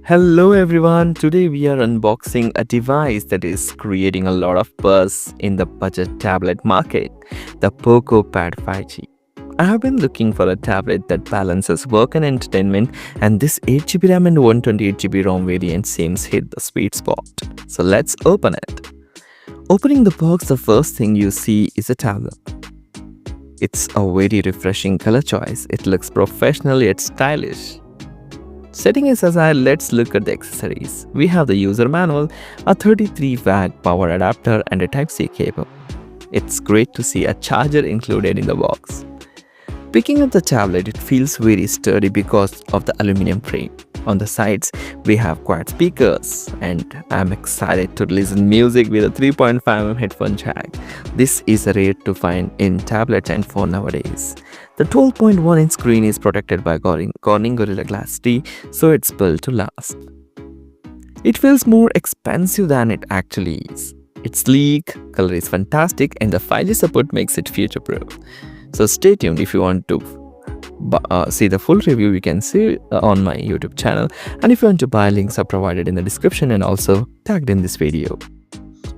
Hello everyone, today we are unboxing a device that is creating a lot of buzz in the budget tablet market, the POCO PAD 5G. I have been looking for a tablet that balances work and entertainment, and this 8GB RAM and 128GB ROM variant seems hit the sweet spot. So let's open it. Opening the box, the first thing you see is a tablet. It's a very refreshing color choice. It looks professional yet stylish. Setting it aside, let's look at the accessories. We have the user manual, a 33-watt power adapter and a Type-C cable. It's great to see a charger included in the box. Picking up the tablet, it feels very sturdy because of the aluminum frame. On the sides, we have quad speakers, and I'm excited to listen music with a 3.5mm headphone jack. This is rare to find in tablets and phone nowadays. The 12.1-inch screen is protected by Corning Gorilla Glass T, so it's built to last. It feels more expensive than it actually is. It's sleek, color is fantastic, and the 5G support makes it future-proof. So stay tuned if you want to see the full review. You can see on my YouTube channel, and if you want to buy, links are provided in the description and also tagged in this video.